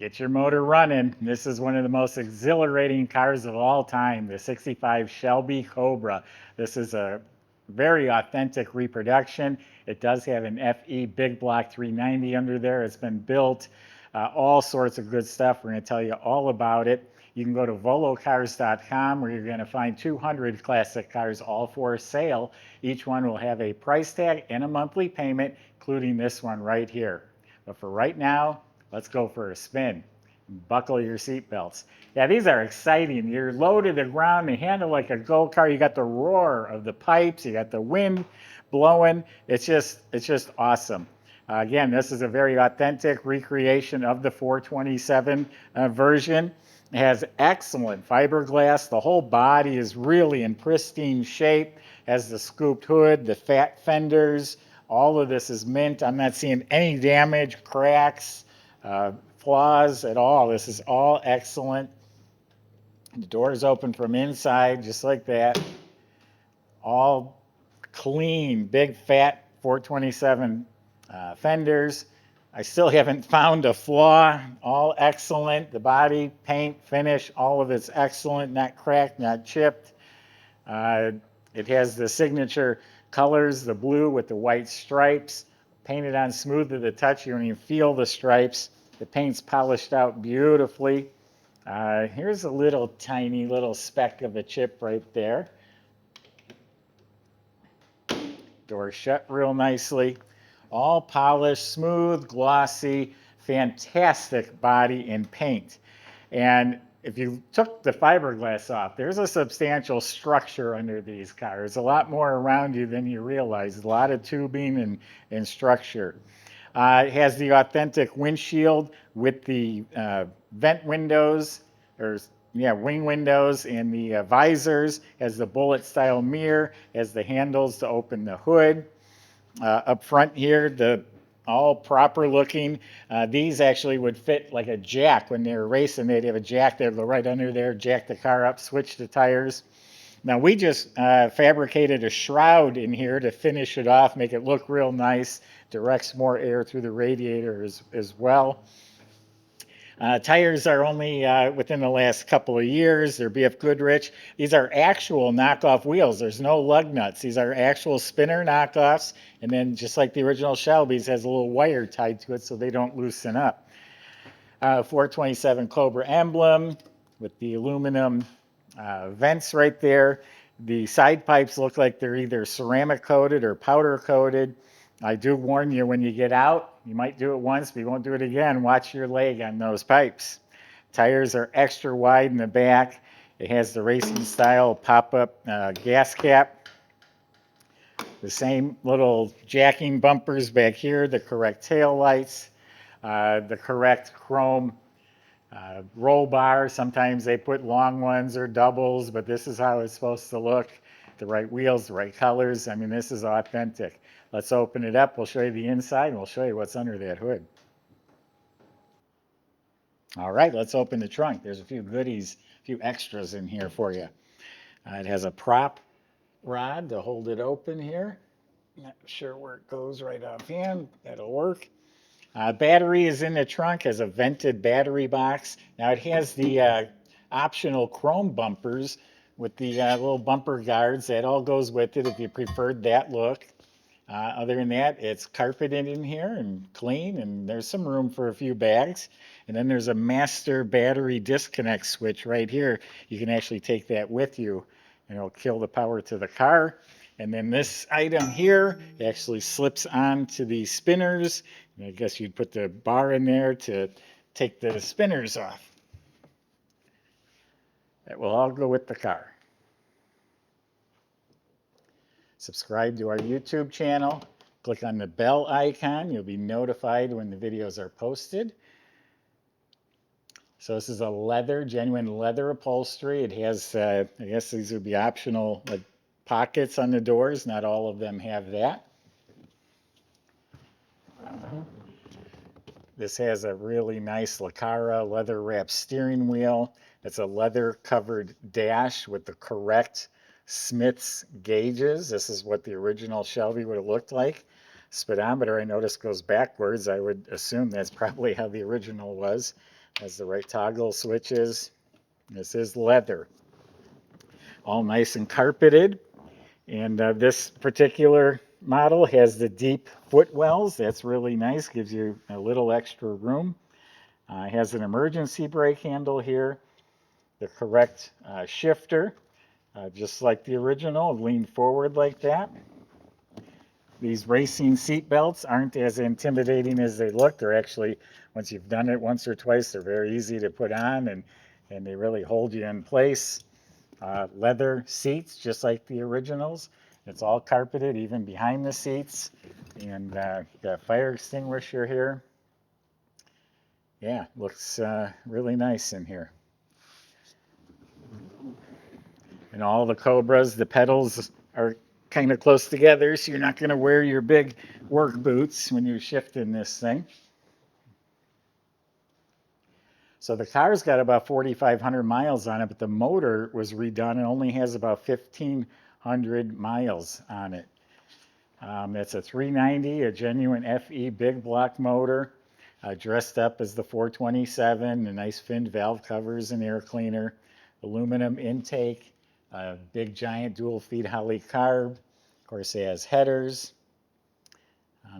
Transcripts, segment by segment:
Get your motor running. This is one of the most exhilarating cars of all time, the 65 Shelby Cobra. This is a very authentic reproduction. It does have an FE Big Block 390 under there. It's been built, all sorts of good stuff. We're going to tell you all about it. You can go to volocars.com where you're going to find 200 classic cars, all for sale. Each one will have a price tag and a monthly payment, including this one right here. But for right now, let's go for a spin. Buckle your seatbelts. Yeah, these are exciting. You're low to the ground. They handle like a go-kart. You got the roar of the pipes. You got the wind blowing. It's just awesome. Again, this is a very authentic recreation of the 427 version. It has excellent fiberglass. The whole body is really in pristine shape. Has the scooped hood, the fat fenders. All of this is mint. I'm not seeing any damage, cracks, flaws at all. This is all excellent. The doors open from inside just like that. All clean, big fat 427 fenders. I still haven't found a flaw. All excellent. The body, paint, finish, all of it's excellent. Not cracked, not chipped. It has the signature colors, the blue with the white stripes, painted on smooth to the touch. You don't even feel the stripes. The paint's polished out beautifully. Here's a little tiny little speck of a chip right there. Door shut real nicely. All polished, smooth, glossy, fantastic body and paint. And if you took the fiberglass off, there's a substantial structure under these cars. A lot more around you than you realize. A lot of tubing and structure. It has the authentic windshield with the vent windows, or wing windows, and the visors. Has the bullet style mirror. Has the handles to open the hood. Up front here, all proper looking. These actually would fit like a jack when they were racing. They'd have a jack that would go right under there, jack the car up, switch the tires. Now we just fabricated a shroud in here to finish it off, make it look real nice, directs more air through the radiator as well. Tires are only within the last couple of years. They're BFGoodrich. These are actual knockoff wheels. There's no lug nuts. These are actual spinner knockoffs. And then just like the original Shelby's, has a little wire tied to it so they don't loosen up. 427 Cobra emblem with the aluminum vents right there. The side pipes look like they're either ceramic coated or powder coated. I do warn you, when you get out, you might do it once, but you won't do it again. Watch your leg on those pipes. Tires are extra wide in the back. It has the racing style pop-up gas cap. The same little jacking bumpers back here, the correct tail lights, the correct chrome roll bar. Sometimes they put long ones or doubles, but this is how it's supposed to look. The right wheels, the right colors. I mean, this is authentic. Let's open it up. We'll show you the inside, and we'll show you what's under that hood. All right, let's open the trunk. There's a few goodies, a few extras in here for you. It has a prop rod to hold it open here. Not sure where it goes right offhand. That'll work. Battery is in the trunk, has a vented battery box. Now it has the optional chrome bumpers with the little bumper guards. That all goes with it if you preferred that look. Other than that, it's carpeted in here and clean, and there's some room for a few bags. And then there's a master battery disconnect switch right here. You can actually take that with you, and it'll kill the power to the car. And then this item here actually slips onto the spinners. And I guess you'd put the bar in there to take the spinners off. That will all go with the car. Subscribe to our YouTube channel. Click on the bell icon. You'll be notified when the videos are posted. So this is a leather, genuine leather upholstery. It has, I guess these would be optional like pockets on the doors. Not all of them have that. This has a really nice Lucara leather wrapped steering wheel. It's a leather covered dash with the correct Smith's gauges. This is what the original Shelby would have looked like. Speedometer, I noticed, goes backwards. I would assume that's probably how the original was. Has the right toggle switches. This is leather. All nice and carpeted. And this particular model has the deep footwells. That's really nice. Gives you a little extra room. It has an emergency brake handle here. The correct shifter, just like the original, lean forward like that. These racing seat belts aren't as intimidating as they look. They're actually, once you've done it once or twice, they're very easy to put on, and they really hold you in place. Leather seats, just like the originals. It's all carpeted, even behind the seats. And got a fire extinguisher here. Yeah, looks really nice in here. And all the Cobras, the pedals are kind of close together, so you're not going to wear your big work boots when you're shifting this thing. So the car's got about 4,500 miles on it, but the motor was redone and only has about 1,500 miles on it. It's a 390, a genuine FE big block motor, dressed up as the 427, the nice finned valve covers and air cleaner, aluminum intake, big giant dual feed Holley carb. Of course, it has headers.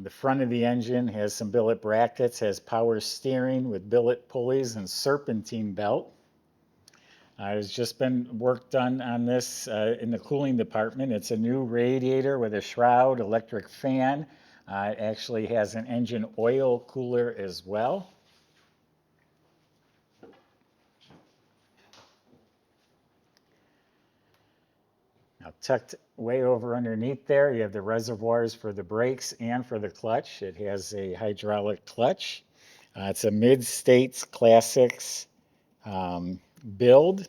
The front of the engine has some billet brackets, has power steering with billet pulleys and serpentine belt. There's just been work done on this in the cooling department. It's a new radiator with a shroud, electric fan. It actually has an engine oil cooler as well. Now, tucked way over underneath there, you have the reservoirs for the brakes and for the clutch. It has a hydraulic clutch. It's a Midstates Classics build.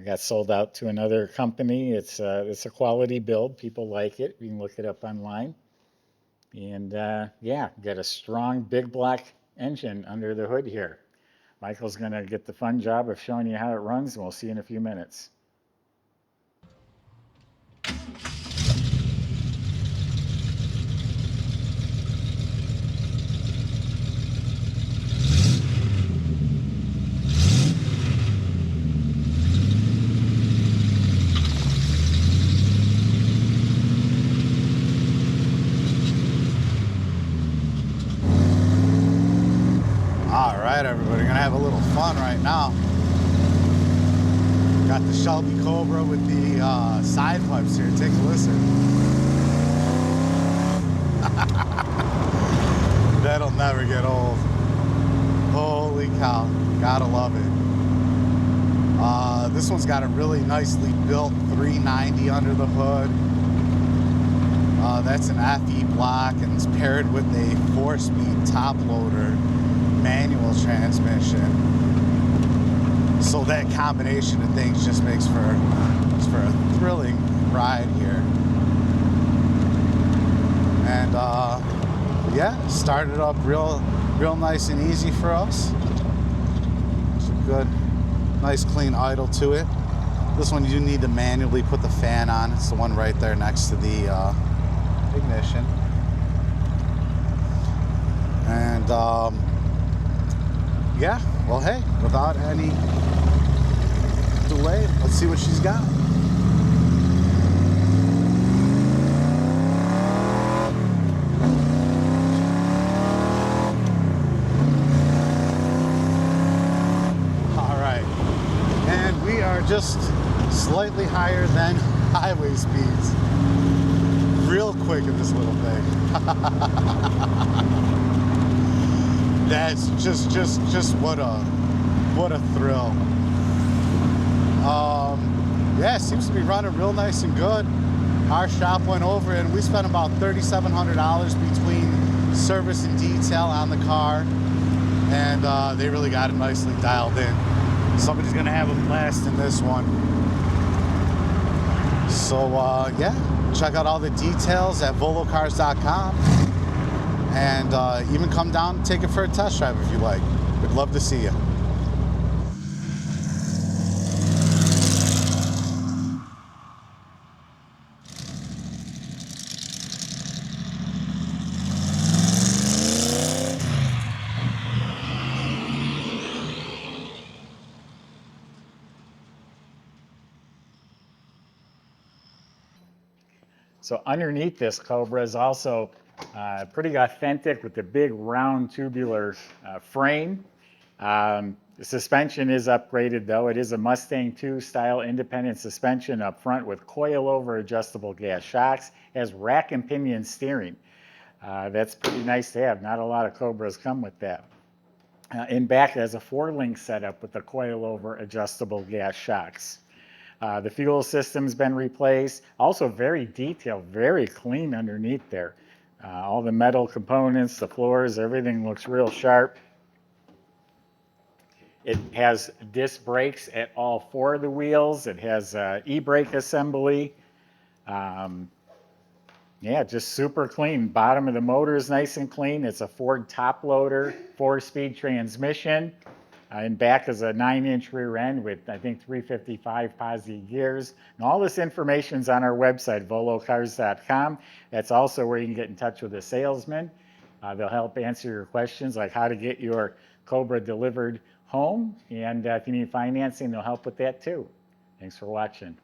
Got sold out to another company. It's a quality build. People like it. You can look it up online. And yeah, got a strong big block engine under the hood here. Michael's going to get the fun job of showing you how it runs, and we'll see you in a few minutes. Everybody, we're gonna have a little fun right now. Got the Shelby Cobra with the side pipes here. Take a listen. That'll never get old. Holy cow, gotta love it. This one's got a really nicely built 390 under the hood. That's an FE block, and it's paired with a 4-speed top loader manual transmission. So that combination of things just makes for a thrilling ride here. And yeah, started up real nice and easy for us. It's a good, nice clean idle to it. This one you do need to manually put the fan on. It's the one right there next to the ignition. And yeah, well, hey, without any delay, let's see what she's got. All right, and we are just slightly higher than highway speeds. Real quick in this little thing. That's just what a thrill. Yeah, it seems to be running real nice and good. Our shop went over and we spent about $3,700 between service and detail on the car, and they really got it nicely dialed in. Somebody's gonna have a blast in this one. So yeah, check out all the details at volocars.com. And even come down and take it for a test drive if you like. We'd love to see you. So underneath this Cobra is also pretty authentic with the big round tubular frame. The suspension is upgraded though. It is a Mustang 2 style independent suspension up front with coilover adjustable gas shocks. It has rack and pinion steering. That's pretty nice to have. Not a lot of Cobras come with that. In back it has a 4-link setup with the coilover adjustable gas shocks. The fuel system's been replaced. Also very detailed, very clean underneath there. All the metal components, the floors, everything looks real sharp. It has disc brakes at all 4 of the wheels. It has e-brake assembly. Yeah, just super clean. Bottom of the motor is nice and clean. It's a Ford top loader, 4-speed transmission. In back is a 9-inch rear end with, I think, 355 posi gears. And all this information's on our website, volocars.com. That's also where you can get in touch with a salesman. They'll help answer your questions like how to get your Cobra delivered home. And if you need financing, they'll help with that too. Thanks for watching.